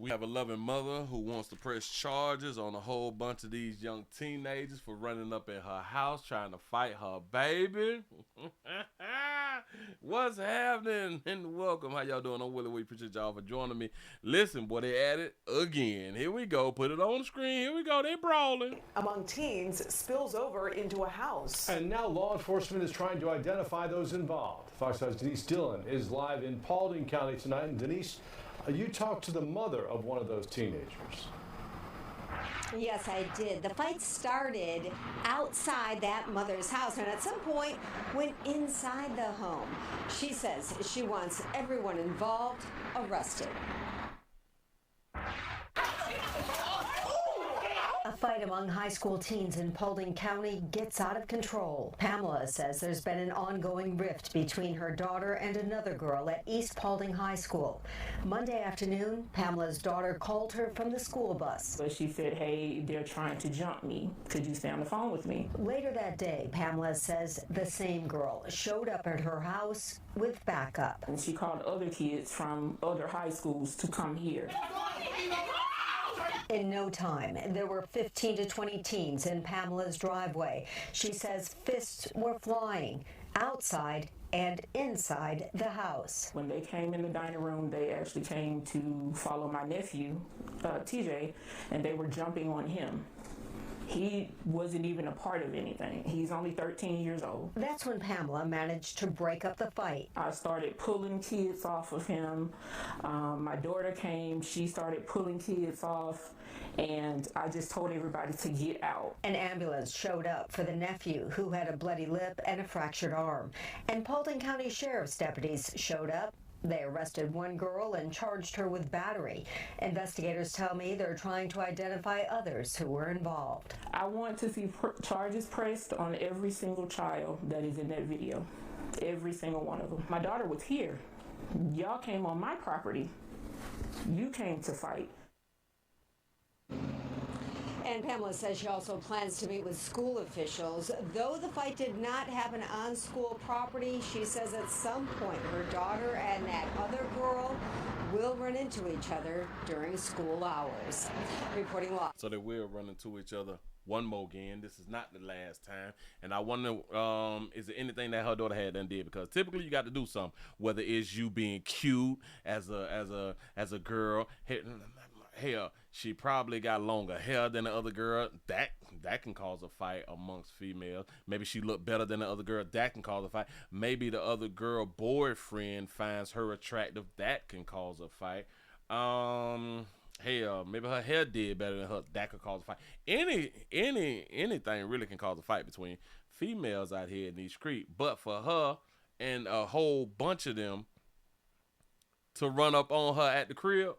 We have a loving mother who wants to press charges on a whole bunch of these young teenagers for running up at her house trying to fight her baby. What's happening? And welcome. How y'all doing? I'm Willie. We appreciate y'all for joining me. Listen, boy, they at it again. Here we go. Put it on the screen. Here we go. They brawling. Among teens spills over into a house. And now law enforcement is trying to identify those involved. Fox 5's Denise Dillon is live in Paulding County tonight. And Denise, you talked to the mother of one of those teenagers. Yes, I did. The fight started outside that mother's house and at some point went inside the home. She says she wants everyone involved arrested. A fight among high school teens in Paulding County gets out of control. Pamela says there's been an ongoing rift between her daughter and another girl at East Paulding High School. Monday afternoon, Pamela's daughter called her from the school bus. But she said, hey, they're trying to jump me. Could you stay on the phone with me? Later that day, Pamela says the same girl showed up at her house with backup. And she called other kids from other high schools to come here. In no time, there were 15 to 20 teens in Pamela's driveway. She says fists were flying outside and inside the house. When they came in the dining room, they actually came to follow my nephew, TJ, and they were jumping on him. He wasn't even a part of anything. He's only 13 years old. That's when Pamela managed to break up the fight. I started pulling kids off of him. My daughter came, she started pulling kids off, and I just told everybody to get out. An ambulance showed up for the nephew who had a bloody lip and a fractured arm. And Paulding County Sheriff's deputies showed up. They arrested one girl and charged her with battery. Investigators tell me they're trying to identify others who were involved. I want to see charges pressed on every single child that is in that video. Every single one of them. My daughter was here. Y'all came on my property. You came to fight. And Pamela says she also plans to meet with school officials. Though the fight did not happen on school property, she says at some point her daughter and that other girl will run into each other during school hours. Reporting live. So they will run into each other one more again. This is not the last time. And I wonder, is there anything that her daughter had done did? Because typically you got to do something, whether it's you being cute as a girl. Hell, she probably got longer hair than the other girl. That can cause a fight amongst females. Maybe she looked better than the other girl. That can cause a fight. Maybe the other girl boyfriend finds her attractive. That can cause a fight. Hell, maybe her hair did better than her. That could cause a fight. Anything really can cause a fight between females out here in these streets. But for her and a whole bunch of them to run up on her at the crib,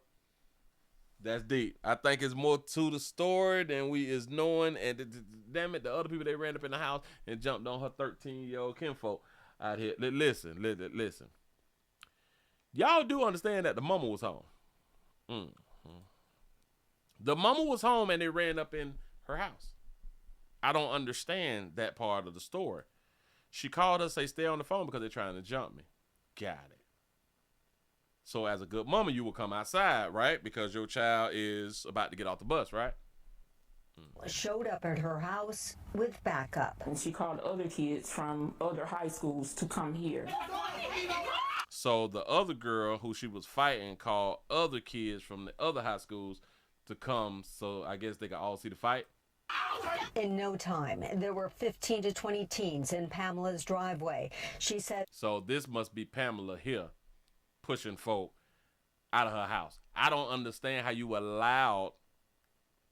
that's deep. I think it's more to the story than we is knowing. And damn it, the other people, they ran up in the house and jumped on her 13-year-old kinfolk out here. Listen. Y'all do understand that the mama was home. The mama was home and they ran up in her house. I don't understand that part of the story. She called her, say, stay on the phone because they're trying to jump me. Got it. So as a good mama, you will come outside, right? Because your child is about to get off the bus, right? Showed up at her house with backup. And she called other kids from other high schools to come here. So the other girl who she was fighting called other kids from the other high schools to come, so I guess they could all see the fight. In no time, there were 15 to 20 teens in Pamela's driveway. She said, so this must be Pamela here pushing folk out of her house. I don't understand how you allowed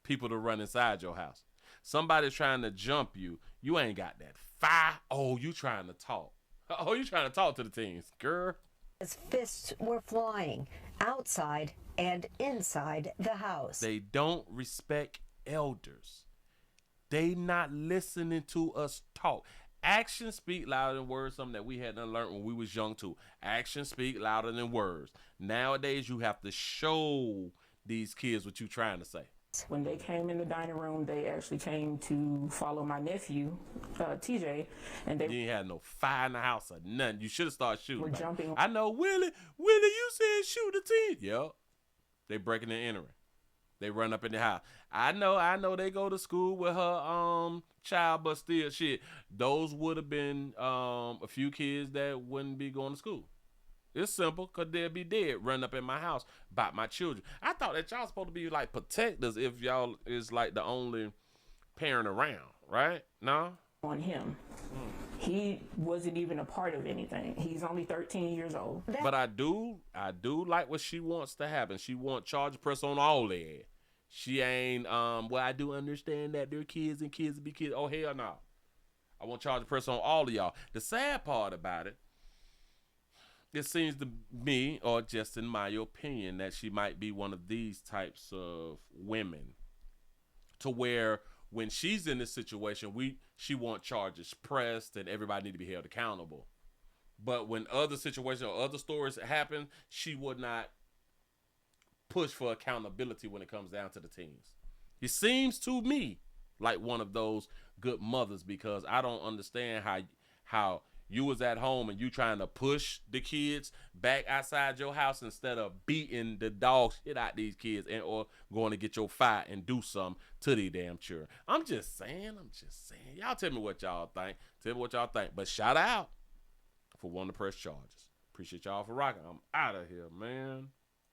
people to run inside your house. Somebody's trying to jump you. You ain't got that fire. Oh, you trying to talk. Oh, you trying to talk to the teens, girl. His fists were flying outside and inside the house. They don't respect elders. They not listening to us talk. Actions speak louder than words, something that we had to learn when we was young too. Actions speak louder than words. Nowadays, you have to show these kids what you trying to say. When they came in the dining room, they actually came to follow my nephew, TJ, and they You ain't had no fire in the house or nothing. You should have started shooting. were jumping. I know, Willie, you said shoot the team. Yep. They breaking and entering. They run up in the house. I know they go to school with her child, but still shit. Those would have been a few kids that wouldn't be going to school. It's simple, cause they'll be dead running up in my house about my children. I thought that y'all supposed to be like protectors if y'all is like the only parent around, right? No? On him. He wasn't even a part of anything. He's only 13 years old. But I do like what she wants to happen. She wants charge press on all that. She ain't well, I do understand that they're kids and kids be kids. Oh hell no. I want charge press on all of y'all. The sad part about it seems to me, or just in my opinion, that she might be one of these types of women to where when she's in this situation, she wants charges pressed and everybody need to be held accountable. But when other situations or other stories happen, she would not push for accountability when it comes down to the teens. It seems to me like one of those good mothers, because I don't understand how you was at home and you trying to push the kids back outside your house instead of beating the dog shit out these kids and or going to get your fight and do something to these damn children. I'm just saying. Y'all tell me what y'all think. But shout out for wanting to press charges. Appreciate y'all for rocking. I'm out of here, man.